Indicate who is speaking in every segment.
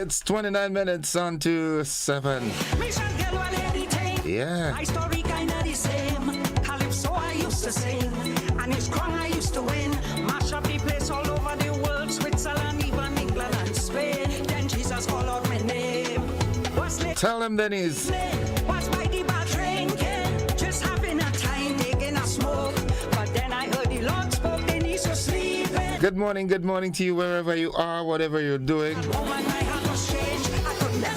Speaker 1: It's 29 minutes on to 7. Yeah.
Speaker 2: My story kinda the same. Calypso I used to sing, and it's strong I used to win. Mash up the place all over the world, Switzerland, even England and Spain. Then Jesus called out my name.
Speaker 1: Tell him, Denise.
Speaker 2: Was by the bar drinking, just having a time, taking a smoke. But then I heard the Lord spoke, Denise was sleeping.
Speaker 1: Good morning to you wherever you are, whatever you're doing.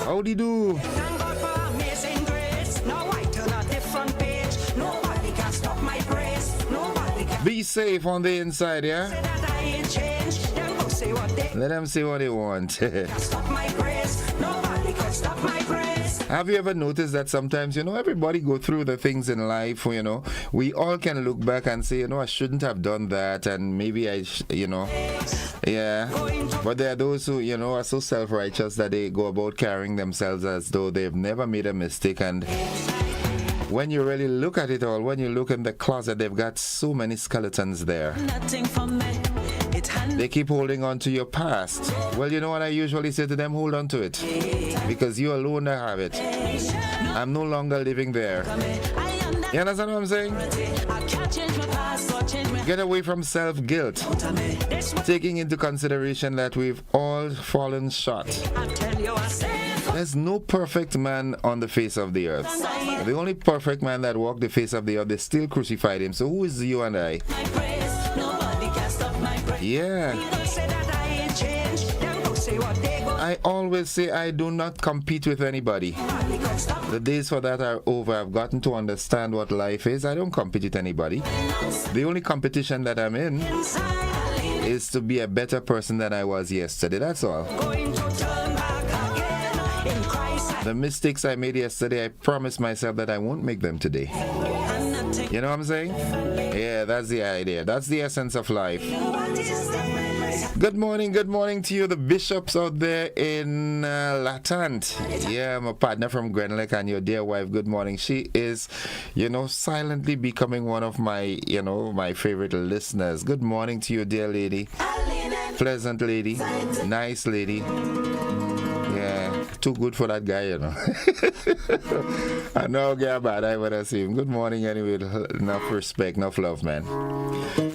Speaker 1: How do you do?
Speaker 2: Thank God for amazing grace. Now I turn a different page. Nobody can stop my praise. Nobody can
Speaker 1: Be safe on the inside, yeah?
Speaker 2: say that I ain't changed. Them go say what they
Speaker 1: Let them say what they want.
Speaker 2: can stop my praise. Nobody can stop my praise.
Speaker 1: Have you ever noticed that sometimes, everybody go through the things in life, we all can look back and say, I shouldn't have done that, and maybe yeah. But there are those who, are so self-righteous that they go about carrying themselves as though they've never made a mistake. And when you really look at it all, when you look in the closet, they've got so many skeletons there.
Speaker 2: Nothing for me.
Speaker 1: They keep holding on to your past. Well, you know what I usually say to them? Hold on to it. Because you alone have it. I'm no longer living there. You understand what I'm saying? Get away from self-guilt. Taking into consideration that we've all fallen short. There's no perfect man on the face of the earth. The only perfect man that walked the face of the earth, they still crucified him. So who is you and I? Yeah. I always say I do not compete with anybody. The days for that are over. I've gotten to understand what life is. I don't compete with anybody. The only competition that I'm in is to be a better person than I was yesterday. That's all. The mistakes I made yesterday, I promised myself that I won't make them today. You know what I'm saying? Yeah, that's the idea. That's the essence of life. Good morning to you, the bishops out there in Latant. Yeah, I'm a partner from Grenada and your dear wife. Good morning. She is, silently becoming one of my, my favorite listeners. Good morning to you, dear lady. Pleasant lady. Nice lady. Yeah, too good for that guy, I know get bad I would have seen him. Good morning anyway. Enough respect, enough love, man.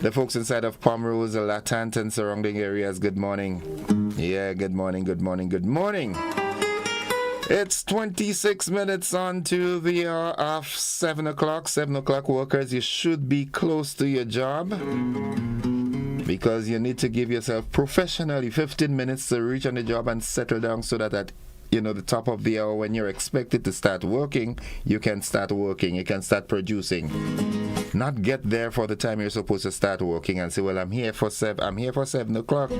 Speaker 1: The folks inside of Pomerose, Latant and surrounding areas, good morning. Yeah, good morning. It's 26 minutes on to the hour of 7 o'clock. 7 o'clock, workers, you should be close to your job, because you need to give yourself professionally 15 minutes to reach on the job and settle down so that at the top of the hour when you're expected to start working, you can start working, you can start producing. Not get there for the time you're supposed to start working and say, well, I'm here for 7 o'clock.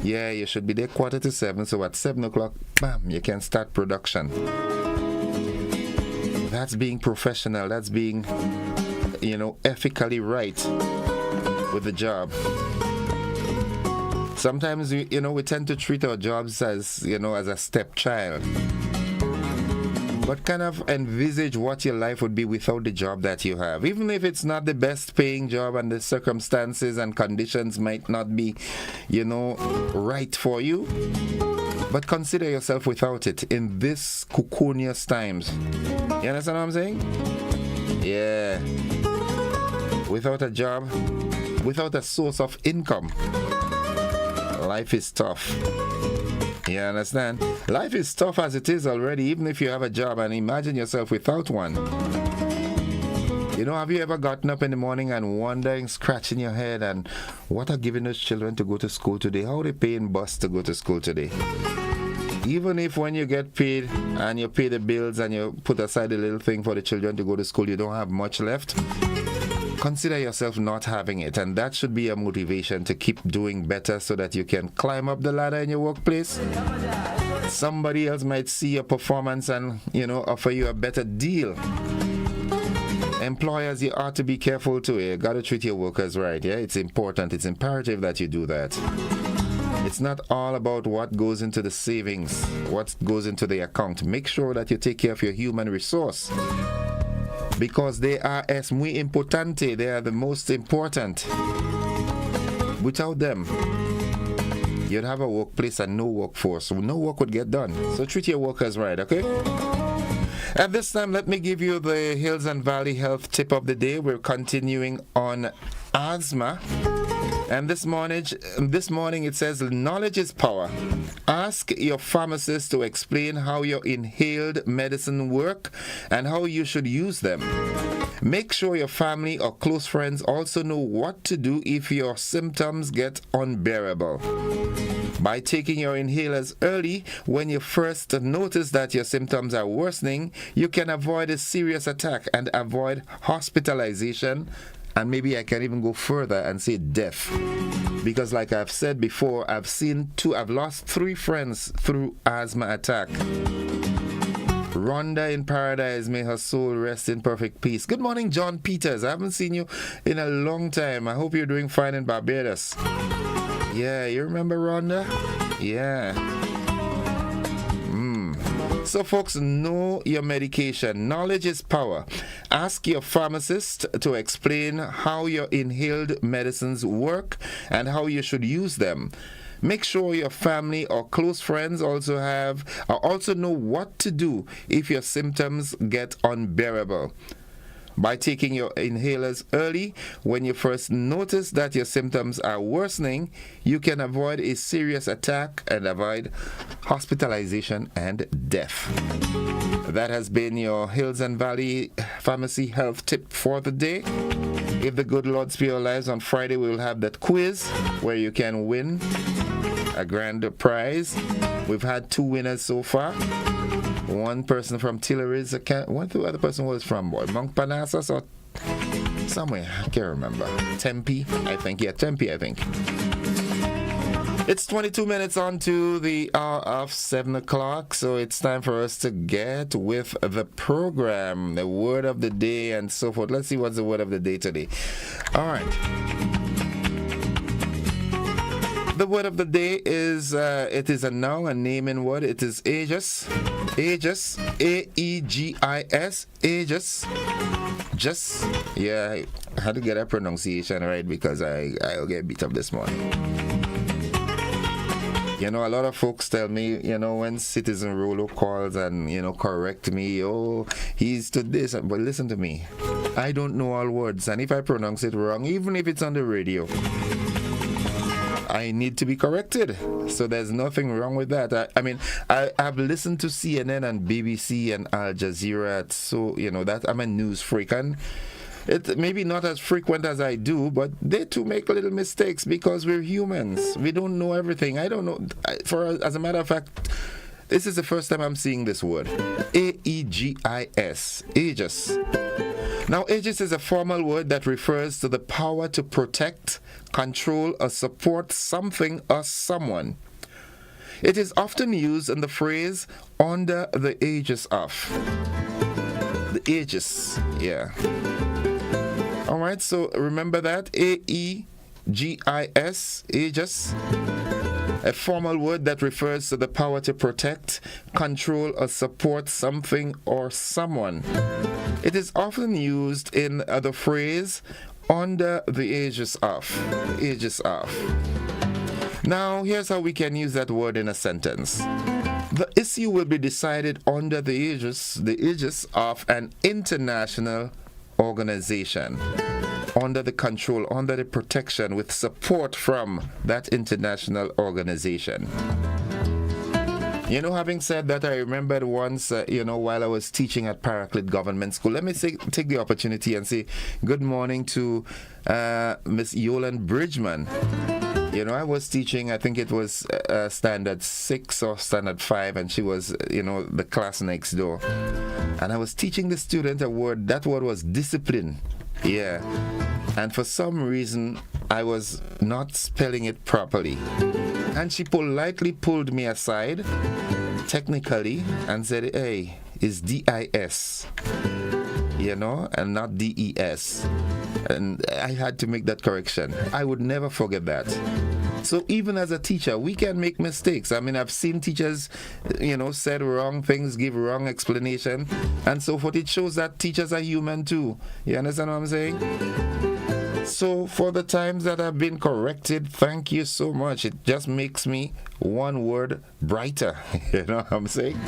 Speaker 1: Yeah, you should be there 7:15, so at 7 o'clock, bam, you can start production. That's being professional, that's being, ethically right with the job. Sometimes, we tend to treat our jobs as, as a stepchild. But kind of envisage what your life would be without the job that you have. Even if it's not the best paying job and the circumstances and conditions might not be, right for you. But consider yourself without it in this cocoonious times. You understand what I'm saying? Yeah. Without a job, without a source of income, life is tough. You understand? Life is tough as it is already, even if you have a job, and imagine yourself without one. Have you ever gotten up in the morning and wondering, scratching your head, and what are giving those children to go to school today? How are they paying bus to go to school today? Even if when you get paid and you pay the bills and you put aside a little thing for the children to go to school, you don't have much left. Consider yourself not having it, and that should be a motivation to keep doing better so that you can climb up the ladder in your workplace. Somebody else might see your performance and, offer you a better deal. Employers, you ought to be careful too. You got to treat your workers right, yeah? It's important, it's imperative that you do that. It's not all about what goes into the savings, what goes into the account. Make sure that you take care of your human resource, because they are es muy importante. They are the most important. Without them, you'd have a workplace and no workforce. So no work would get done. So treat your workers right, okay? At this time, let me give you the Hills and Valley Health Tip of the Day. We're continuing on asthma. And this morning it says, knowledge is power. Ask your pharmacist to explain how your inhaled medicine work and how you should use them. Make sure your family or close friends also know what to do if your symptoms get unbearable. By taking your inhalers early, when you first notice that your symptoms are worsening, you can avoid a serious attack and avoid hospitalization. And maybe I can even go further and say death. Because like I've said before, I've lost 3 friends through asthma attack. Rhonda in paradise, may her soul rest in perfect peace. Good morning, John Peters. I haven't seen you in a long time. I hope you're doing fine in Barbados. Yeah, you remember Rhonda? Yeah. So folks, know your medication. Knowledge is power. Ask your pharmacist to explain how your inhaled medicines work and how you should use them. Make sure your family or close friends also know what to do if your symptoms get unbearable. By taking your inhalers early, when you first notice that your symptoms are worsening, you can avoid a serious attack and avoid hospitalization and death. That has been your Hills and Valley Pharmacy Health Tip for the day. If the good Lord spare your lives, on Friday we will have that quiz where you can win a grand prize. We've had 2 winners so far. One person from Tillery's account. What the other person was from? Mount Parnassus or somewhere? I can't remember. Tempe, I think. Yeah, Tempe, I think. It's 22 minutes on to the hour of 7 o'clock, so it's time for us to get with the program, the word of the day, and so forth. Let's see what's the word of the day today. All right. The word of the day is, it is a noun, a naming word. It is aegis. Aegis. A-E-G-I-S. Aegis. Just, yeah, I had to get that pronunciation right because I'll get beat up this morning. You know, a lot of folks tell me, you know, when Citizen Rolo calls and, you know, correct me, oh, he's to this. But listen to me. I don't know all words. And if I pronounce it wrong, even if it's on the radio, I need to be corrected. So there's nothing wrong with that. I mean, I've listened to CNN and BBC and Al Jazeera. So, you know, that I'm a news freak. And it maybe not as frequent as I do, but they too make little mistakes because we're humans. We don't know everything. I don't know. As a matter of fact, this is the first time I'm seeing this word. A-E-G-I-S. Aegis. Now, aegis is a formal word that refers to the power to protect, control, or support something or someone. It is often used in the phrase, under the aegis of. The aegis, yeah. All right, so remember that, A-E-G-I-S, aegis. A formal word that refers to the power to protect, control, or support something or someone. It is often used in the phrase, under the aegis of. Aegis of. Now, here's how we can use that word in a sentence. The issue will be decided under the aegis of an international organization, under the control, under the protection, with support from that international organization. You know, having said that, I remembered once, while I was teaching at Paraclete Government School, let me take the opportunity and say good morning to Miss Yolan Bridgman. You know, I was teaching, I think it was standard 6 or standard 5, and she was, the class next door. And I was teaching the student a word. That word was discipline. Yeah. And for some reason, I was not spelling it properly. And she politely pulled me aside, technically, and said, hey, it's D-I-S, and not D-E-S. And I had to make that correction. I would never forget that. So even as a teacher, we can make mistakes. I mean, I've seen teachers, said wrong things, give wrong explanation, and so forth. It shows that teachers are human too. You understand what I'm saying? So for the times that I've been corrected, thank you so much. It just makes me one word brighter. You know what I'm saying?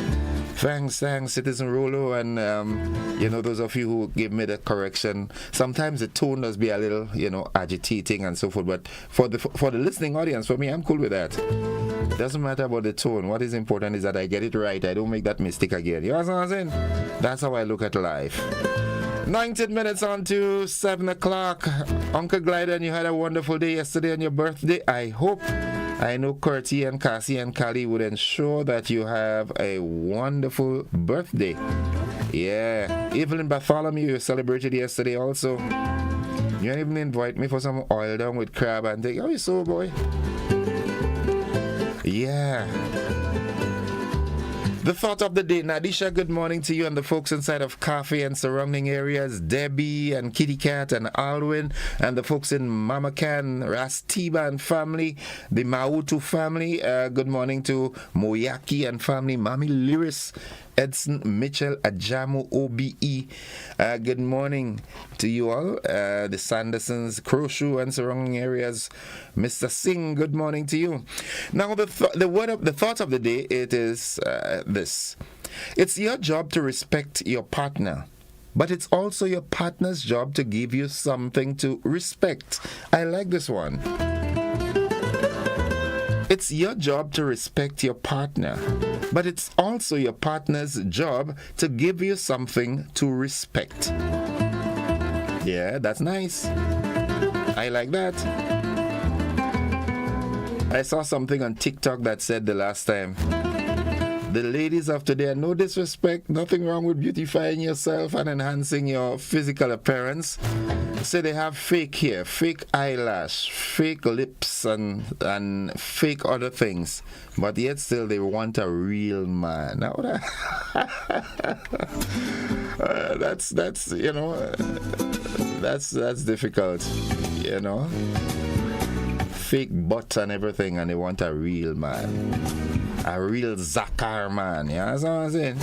Speaker 1: Thanks, Citizen Rolo, and those of you who give me the correction. Sometimes the tone does be a little, agitating and so forth. But for the listening audience, for me, I'm cool with that. Doesn't matter about the tone. What is important is that I get it right. I don't make that mistake again. You know what I'm saying? That's how I look at life. 19 minutes on to 7 o'clock. Uncle Glyden, you had a wonderful day yesterday on your birthday. I know Curtie and Cassie and Callie would ensure that you have a wonderful birthday. Yeah. Evelyn Bartholomew, you celebrated yesterday also. You didn't even invite me for some oil down with crab and think, oh, you so boy. Yeah. The thought of the day. Nadisha, good morning to you and the folks inside of Coffee and surrounding areas. Debbie and Kitty Cat and Alwyn and the folks in Mama Can, Rastiba and family, the Mautu family. Good morning to Moyaki and family, Mami Lyris, Edson Mitchell, Ajamu OBE. Good morning to you all. The Sandersons, Crowshoe and surrounding areas. Mr. Singh, good morning to you. Now the thought of the day, it is this. It's your job to respect your partner, but it's also your partner's job to give you something to respect. I like this one. It's your job to respect your partner, but it's also your partner's job to give you something to respect. Yeah, that's nice. I like that. I saw something on TikTok that said the last time, the ladies of today, no disrespect, nothing wrong with beautifying yourself and enhancing your physical appearance. Say they have fake hair, fake eyelash, fake lips, and fake other things, but yet still they want a real man. Now that's difficult, Fake butt and everything, and they want a real man. A real Zakar man, yeah, that's what I'm saying.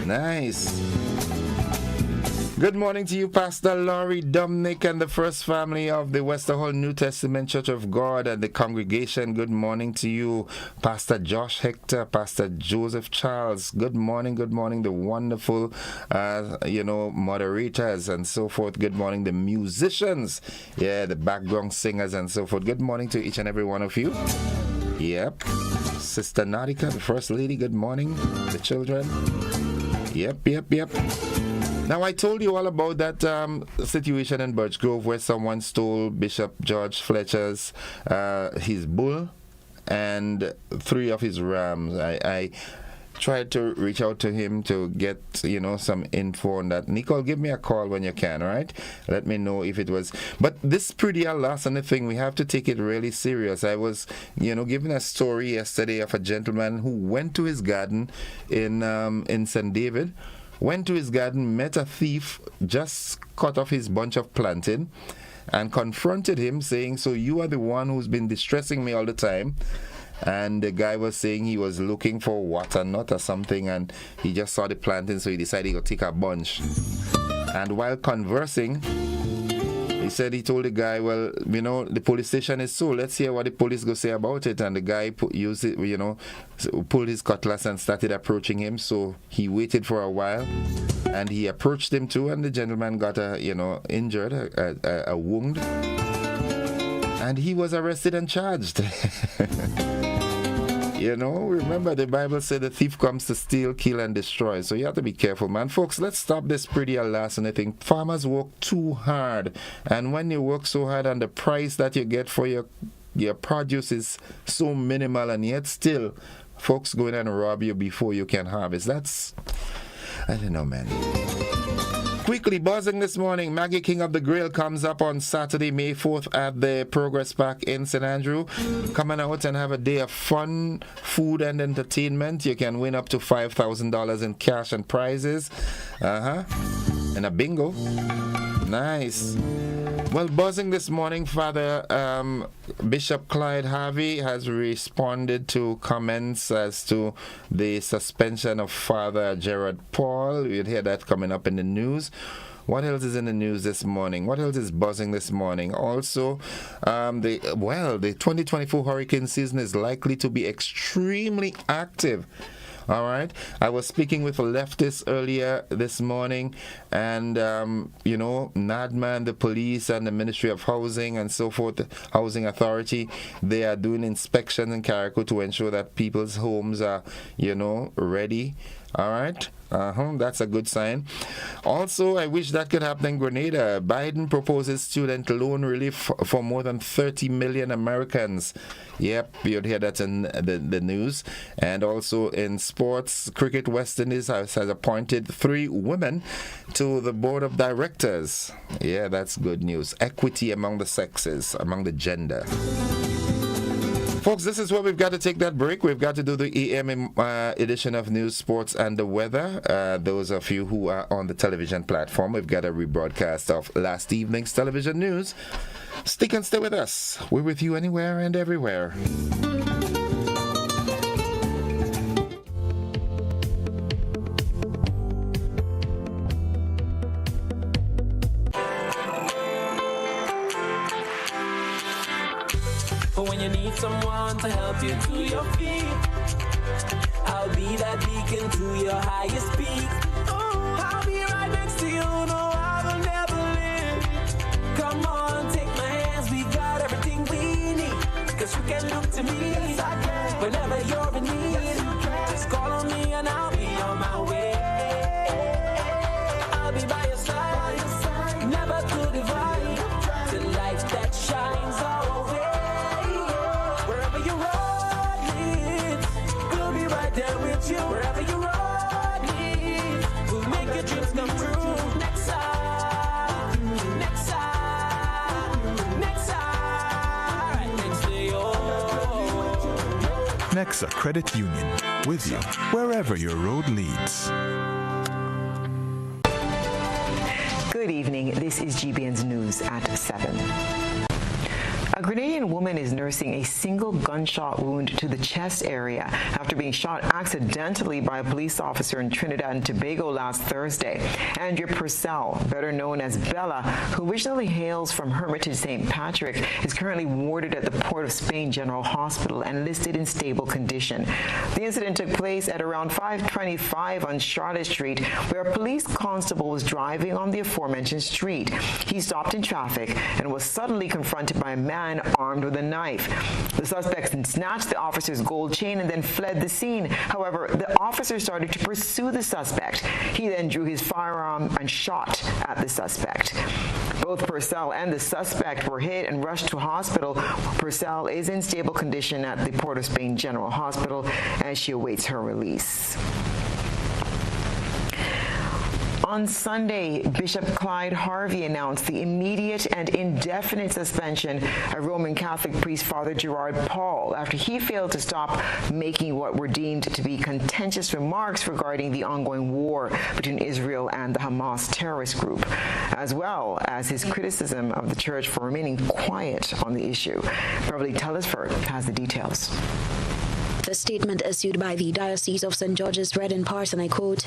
Speaker 1: Nice. Good morning to you, Pastor Laurie Dominic and the first family of the Westerhall New Testament Church of God and the congregation. Good morning to you, Pastor Josh Hector, Pastor Joseph Charles. Good morning, the wonderful, moderators and so forth. Good morning, the musicians, the background singers and so forth. Good morning to each and every one of you. Yep. Sister Nadika, the First Lady, good morning. The children. Yep. Now, I told you all about that situation in Birch Grove where someone stole Bishop George Fletcher's his bull and 3 of his rams. I tried to reach out to him to get, some info on that. Nicole, give me a call when you can, all right? Let me know if it was. But this pretty last and the thing, we have to take it really serious. I was, given a story yesterday of a gentleman who went to his garden in St. David, went to his garden, met a thief, just cut off his bunch of plantain, and confronted him, saying, so you are the one who's been distressing me all the time. And the guy was saying he was looking for water nut or something, and he just saw the plantain, so he decided he would take a bunch. And while conversing, he told the guy, well, the police station is so, let's hear what the police go say about it. And the guy pulled his cutlass and started approaching him. So he waited for a while, and he approached him too, and the gentleman got injured, a wound. And he was arrested and charged. Remember the Bible said the thief comes to steal, kill, and destroy. So you have to be careful, man. Folks, let's stop this pretty last and I think farmers work too hard. And when you work so hard and the price that you get for your produce is so minimal, and yet still folks go in and rob you before you can harvest. I don't know, man. Quickly buzzing this morning, Maggie King of the Grill comes up on Saturday, May 4th at the Progress Park in St. Andrew. Coming out and have a day of fun, food and entertainment. You can win up to $5,000 in cash and prizes. And a bingo. Nice. Well, buzzing this morning, Father Bishop Clyde Harvey has responded to comments as to the suspension of Father Gerard Paul. You'll hear that coming up in the news. What else is in the news this morning? What else is buzzing this morning? Also, the 2024 hurricane season is likely to be extremely active. All right. I was speaking with a leftist earlier this morning, and NADMA, the police, and the Ministry of Housing and so forth, the Housing Authority, they are doing inspections in Carriacou to ensure that people's homes are, ready. All right. That's a good sign. Also, I wish that could happen in Grenada. Biden proposes student loan relief for more than 30 million Americans. Yep, you'd hear that in the news. And also in sports, Cricket West Indies has appointed 3 women to the board of directors. Yeah, that's good news. Equity among the sexes, among the gender. Folks, this is where we've got to take that break. We've got to do the EM edition of News, Sports, and the Weather. Those of you who are on the television platform, we've got a rebroadcast of last evening's television news. Stick and stay with us. We're with you anywhere and everywhere.
Speaker 3: When you need someone to help you to your feet, I'll be that beacon to your highest peak. Oh, I'll be right next to you, no, I will never leave. Come on, take my hands, we got everything we need. Cause you can look to me, yes, I can. Whenever you're in need, just call on me and I'll be on my way. I'll be by your side, never to divide. The light that shines our way. Wherever you road leads, we'll make your dreams come true. Next time, next time, next time, next day, oh.
Speaker 4: Nexa Credit Union, with you wherever your road leads.
Speaker 5: Good evening. This is GBN's News at 7. A Grenadian woman is nursing a single gunshot wound to the chest area after being shot accidentally by a police officer in Trinidad and Tobago last Thursday. Andrea Purcell, better known as Bella, who originally hails from Hermitage St. Patrick, is currently warded at the Port of Spain General Hospital and listed in stable condition. The incident took place at around 525 on Charlotte Street, where a police constable was driving on the aforementioned street. He stopped in traffic and was suddenly confronted by a man armed with a knife. The suspect snatched the officer's gold chain and then fled the scene. However, the officer started to pursue the suspect. He then drew his firearm and shot at the suspect. Both Purcell and the suspect were hit and rushed to hospital. Purcell is in stable condition at the Port of Spain General Hospital as she awaits her release. On Sunday, Bishop Clyde Harvey announced the immediate and indefinite suspension of Roman Catholic priest Father Gerard Paul after he failed to stop making what were deemed to be contentious remarks regarding the ongoing war between Israel and the Hamas terrorist group, as well as his criticism of the church for remaining quiet on the issue. Beverly Telesford has the details.
Speaker 6: The statement issued by the Diocese of St. George's read in part, and I quote,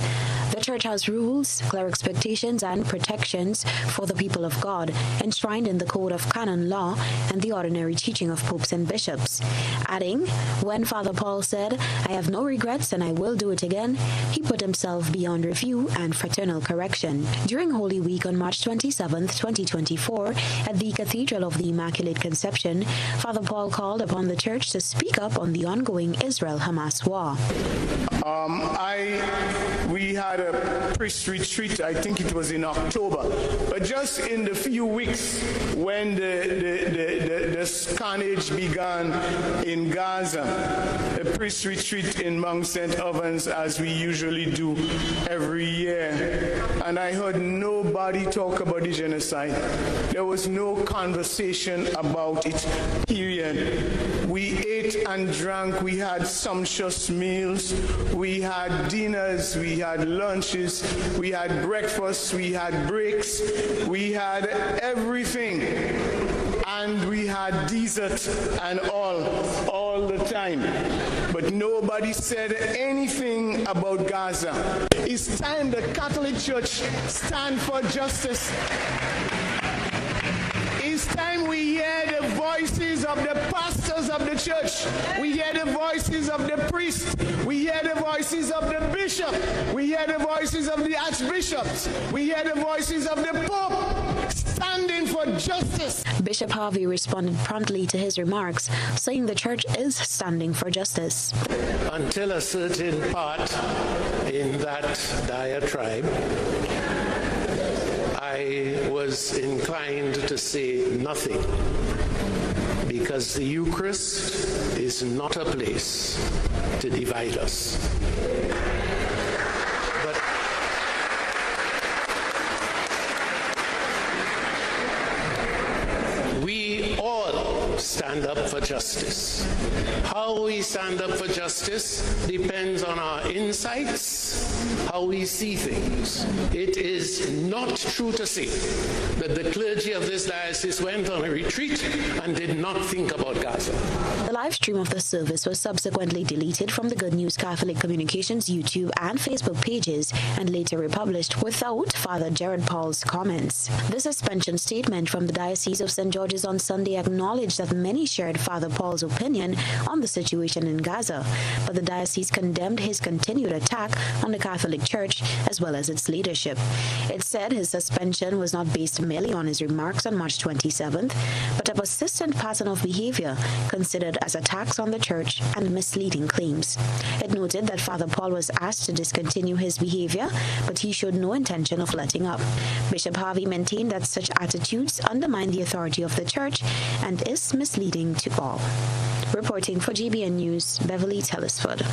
Speaker 6: "The Church has rules, clear expectations, and protections for the people of God, enshrined in the Code of Canon Law and the ordinary teaching of popes and bishops." Adding, when Father Paul said, "I have no regrets and I will do it again," he put himself beyond review and fraternal correction. During Holy Week on March 27, 2024, at the Cathedral of the Immaculate Conception, Father Paul called upon the Church to speak up on the ongoing Israel-Hamas war.
Speaker 7: We had a priest retreat, I think it was in October, but just in the few weeks when the carnage began in Gaza, a priest retreat in Mount St. Ovens, as we usually do every year, and I heard nobody talk about the genocide. There was no conversation about it, period. We ate and drank, we had sumptuous meals, we had dinners, we had lunches, we had breakfasts, we had breaks, we had everything, and we had dessert and all the time. but nobody said anything about Gaza. It's time the Catholic Church stand for justice. It's time we hear the voices of the pastors of the church. We hear the voices of the priests. We hear the voices of the bishop. We hear the voices of the archbishops. We hear the voices of the Pope standing for justice.
Speaker 6: Bishop Harvey responded promptly to his remarks, saying the church is standing for justice.
Speaker 8: Until a certain part in that diatribe, I was inclined to say nothing, because the Eucharist is not a place to divide us. But we all stand up for justice. How we stand up for justice depends on our insights, how we see things. It is not true to say that the clergy of this diocese went on a retreat and did not think about Gaza.
Speaker 6: The live stream of the service was subsequently deleted from the Good News Catholic Communications YouTube and Facebook pages and later republished without Father Jared Paul's comments. The suspension statement from the Diocese of St. George's on Sunday acknowledged that many shared Father Paul's opinion on the situation in Gaza, but the diocese condemned his continued attack on the Catholic Church as well as its leadership. It said his suspension was not based merely on his remarks on March 27th, but a persistent pattern of behavior considered as attacks on the Church and misleading claims. It noted that Father Paul was asked to discontinue his behavior, but he showed no intention of letting up. Bishop Harvey maintained that such attitudes undermine the authority of the Church and is misleading to all. Reporting for GBN News, Beverly Tellisford.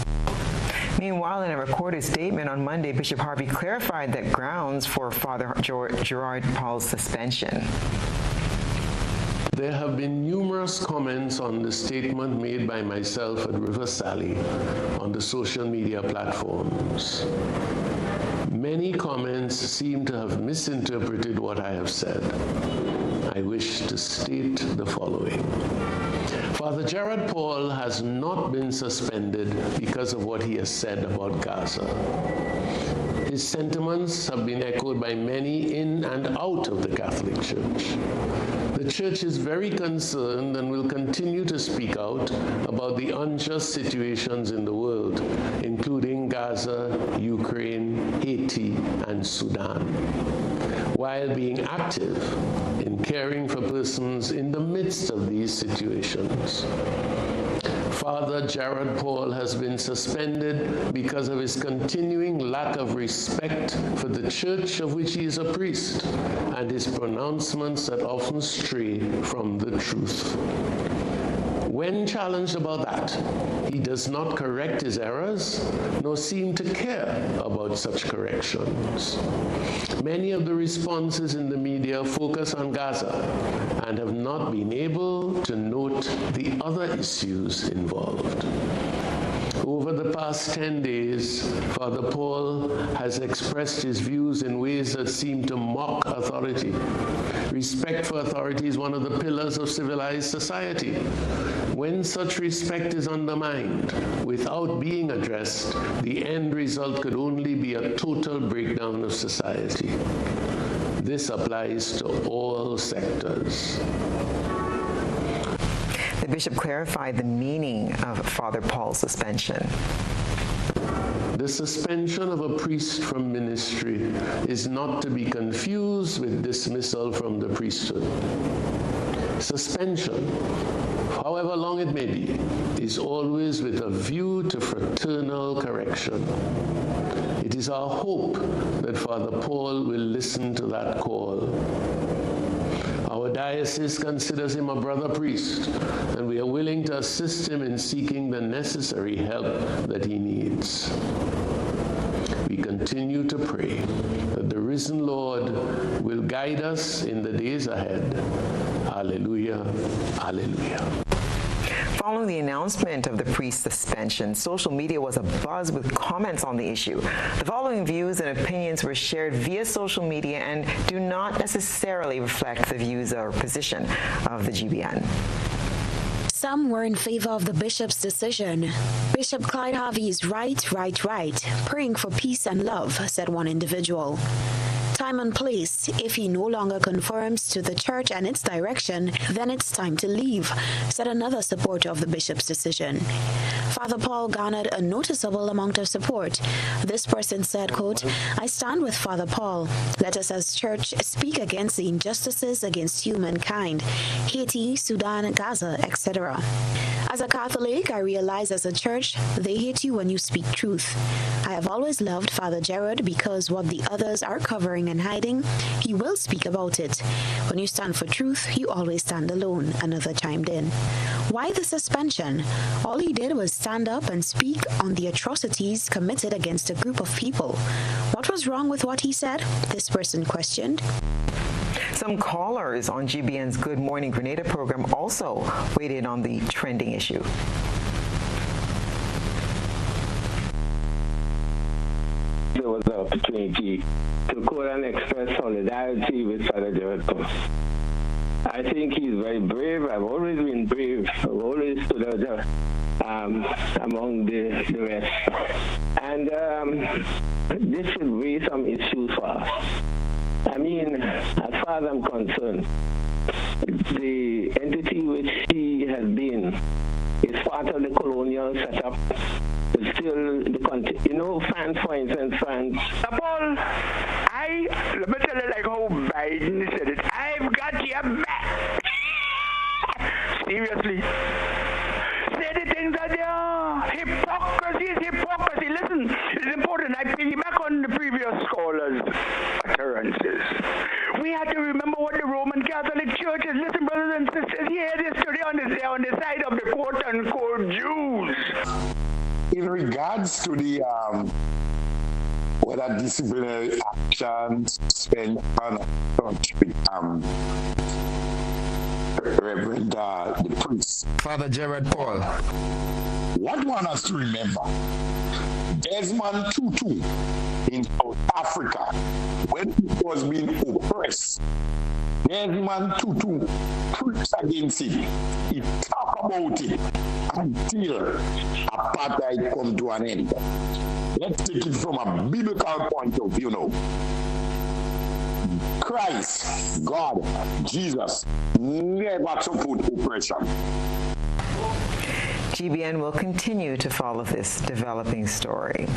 Speaker 5: Meanwhile, in a recorded statement on Monday, Bishop Harvey clarified that grounds for Father Gerard Paul's suspension.
Speaker 8: There have been numerous comments on the statement made by myself at River Sally on the social media platforms. Many comments seem to have misinterpreted what I have said. I wish to state the following. Father Gerard Paul has not been suspended because of what he has said about Gaza. His sentiments have been echoed by many in and out of the Catholic Church. The Church is very concerned and will continue to speak out about the unjust situations in the world, including Gaza, Ukraine, Haiti, and Sudan, while being active in caring for persons in the midst of these situations. Father Gerard Paul has been suspended because of his continuing lack of respect for the Church of which he is a priest and his pronouncements that often stray from the truth. When challenged about that, he does not correct his errors, nor seem to care about such corrections. Many of the responses in the media focus on Gaza and have not been able to note the other issues involved. Over the past 10 days, Father Paul has expressed his views in ways that seem to mock authority. Respect for authority is one of the pillars of civilized society. When such respect is undermined without being addressed, the end result could only be a total breakdown of society. This applies to all sectors.
Speaker 5: The bishop clarified the meaning of Father Paul's suspension.
Speaker 8: The suspension of a priest from ministry is not to be confused with dismissal from the priesthood. Suspension, however long it may be, is always with a view to fraternal correction. It is our hope that Father Paul will listen to that call. Our diocese considers him a brother priest, and we are willing to assist him in seeking the necessary help that he needs. We continue to pray that the risen Lord will guide us in the days ahead. Alleluia, alleluia.
Speaker 5: Following the announcement of the priest's suspension, social media was abuzz with comments on the issue. The following views and opinions were shared via social media and do not necessarily reflect the views or position of the GBN.
Speaker 6: Some were in favor of the bishop's decision. Bishop Clyde Harvey is right, praying for peace and love, said one individual. Time and place. If he no longer conforms to the church and its direction, then it's time to leave, said another supporter of the bishop's decision. Father Paul garnered a noticeable amount of support. This person said, quote, I stand with Father Paul. Let us as church speak against the injustices against humankind, Haiti, Sudan, Gaza, etc. As a Catholic, I realize as a church, they hate you when you speak truth. I have always loved Father Gerard because what the others are covering and hiding, he will speak about it. When you stand for truth, you always stand alone, another chimed in. Why the suspension? All he did was stand up and speak on the atrocities committed against a group of people. What was wrong with what he said? This person questioned.
Speaker 5: Some callers on GBN's Good Morning Grenada program also weighed in on the trending issue.
Speaker 9: There was an opportunity to call and express solidarity with Father Gerard Paul. I think he's very brave. I've always been brave. I've always stood out among the rest. And this should raise some issues for us. I mean, as far as I'm concerned, the entity which he has been is part of the colonial setup. It's still the France, for instance, France.
Speaker 7: Paul, let me tell you like how Biden said it. I've got your back. Seriously. Say the things that they are. Hypocrisy is hypocrisy. Listen, it's important. I piggyback on the previous scholars' utterances. We have to remember what the Roman Catholic Church is. Listen, brothers and sisters, here they stood on the side of the quote-unquote Jews.
Speaker 10: In regards to the whether disciplinary action, suspension, Reverend the priest,
Speaker 1: Father Gerard Paul.
Speaker 10: What one has to remember, Desmond Tutu in South Africa, when he was being oppressed, Desmond Tutu preached against it. He talked about it until apartheid come to an end. Let's take it from a biblical point of view now. Christ, God, Jesus, never support oppression.
Speaker 5: GBN will continue to follow this developing story.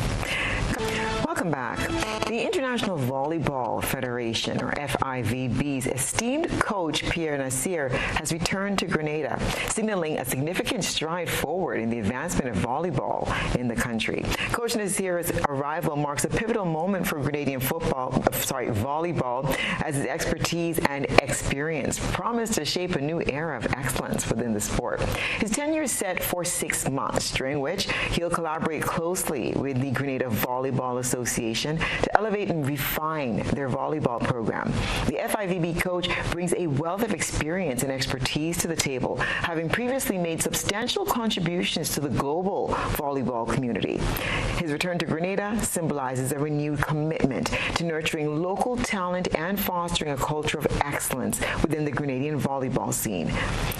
Speaker 5: Welcome back. The International Volleyball Federation, or FIVB's esteemed coach Pierre Nasir has returned to Grenada, signaling a significant stride forward in the advancement of volleyball in the country. Coach Nasir's arrival marks a pivotal moment for Grenadian volleyball, as his expertise and experience promise to shape a new era of excellence within the sport. His tenure is set for 6 months, during which he'll collaborate closely with the Grenada Volleyball Association to elevate and refine their volleyball program. The FIVB coach brings a wealth of experience and expertise to the table, having previously made substantial contributions to the global volleyball community. His return to Grenada symbolizes a renewed commitment to nurturing local talent and fostering a culture of excellence within the Grenadian volleyball scene.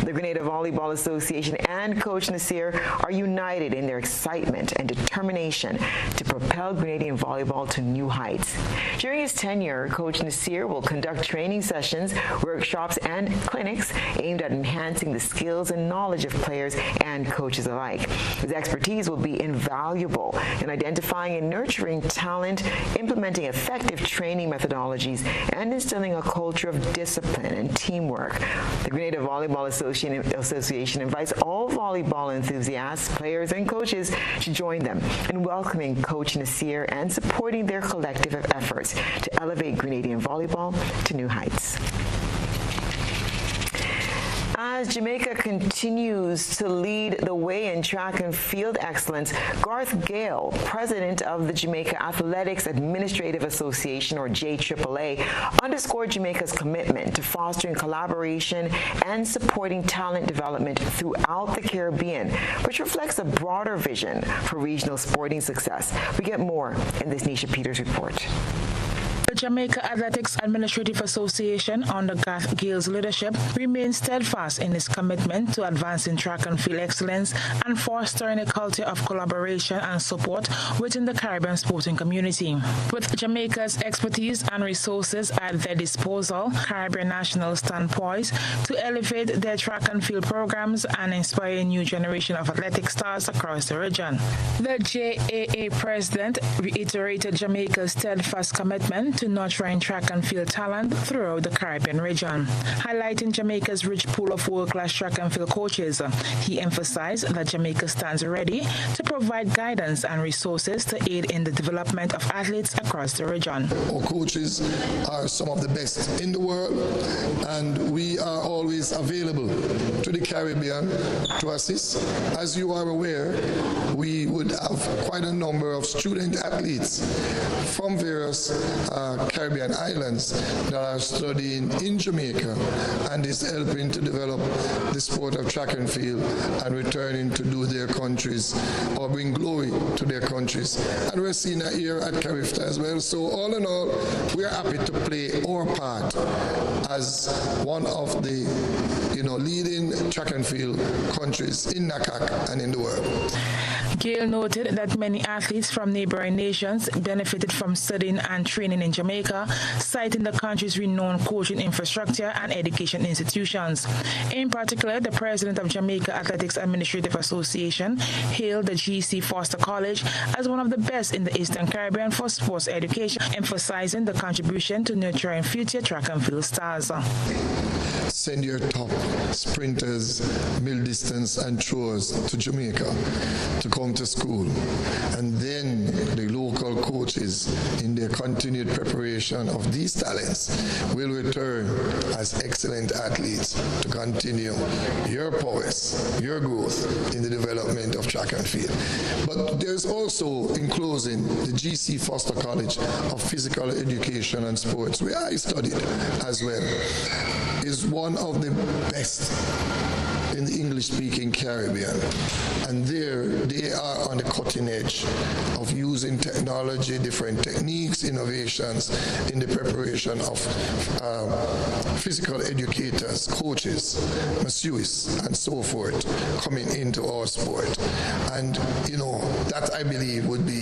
Speaker 5: The Grenada Volleyball Association and Coach Nasir are united in their excitement and determination to propel Grenadian volleyball to new heights. During his tenure, Coach Nasir will conduct training sessions, workshops, and clinics aimed at enhancing the skills and knowledge of players and coaches alike. His expertise will be invaluable in identifying and nurturing talent, implementing effective training methodologies, and instilling a culture of discipline and teamwork. The Grenada Volleyball Association invites all volleyball enthusiasts, players, and coaches to join them in welcoming Coach Nasir and supporting their collective efforts to elevate Grenadian volleyball to new heights. As Jamaica continues to lead the way in track and field excellence, Garth Gale, president of the Jamaica Athletics Administrative Association, or JAAA, underscored Jamaica's commitment to fostering collaboration and supporting talent development throughout the Caribbean, which reflects a broader vision for regional sporting success. We get more in this Nisha Peters report.
Speaker 11: The Jamaica Athletics Administrative Association, under Garth Gale's leadership, remains steadfast in its commitment to advancing track and field excellence and fostering a culture of collaboration and support within the Caribbean sporting community. With Jamaica's expertise and resources at their disposal, Caribbean nationals stand poised to elevate their track and field programs and inspire a new generation of athletic stars across the region. The JAA president reiterated Jamaica's steadfast commitment to nurturing track and field talent throughout the Caribbean region. Highlighting Jamaica's rich pool of world-class track and field coaches, he emphasized that Jamaica stands ready to provide guidance and resources to aid in the development of athletes across the region.
Speaker 12: Our coaches are some of the best in the world, and we are always available to the Caribbean to assist. As you are aware, we would have quite a number of student athletes from various Caribbean islands that are studying in Jamaica and is helping to develop the sport of track and field and returning to do their countries or bring glory to their countries. And we're seeing that here at Carifta as well. So all in all, we are happy to play our part as one of the leading track and field countries in NACAC and in the world.
Speaker 11: Gale noted that many athletes from neighboring nations benefited from studying and training in Jamaica, citing the country's renowned coaching infrastructure and education institutions. In particular, the president of Jamaica Athletics Administrative Association hailed the GC Foster College as one of the best in the Eastern Caribbean for sports education, emphasizing the contribution to nurturing future track and field stars.
Speaker 12: Send your top sprinters, middle distance and throwers to Jamaica to come to school. And then the local coaches, in their continued preparation of these talents, will return as excellent athletes to continue your prowess, your growth in the development of track and field. But there's also, in closing, the GC Foster College of Physical Education and Sports, where I studied as well, is one of the best in the English-speaking Caribbean. And there, they are on the cutting edge of using technology, different techniques, innovations in the preparation of physical educators, coaches, masseuses, and so forth coming into our sport. And, that I believe would be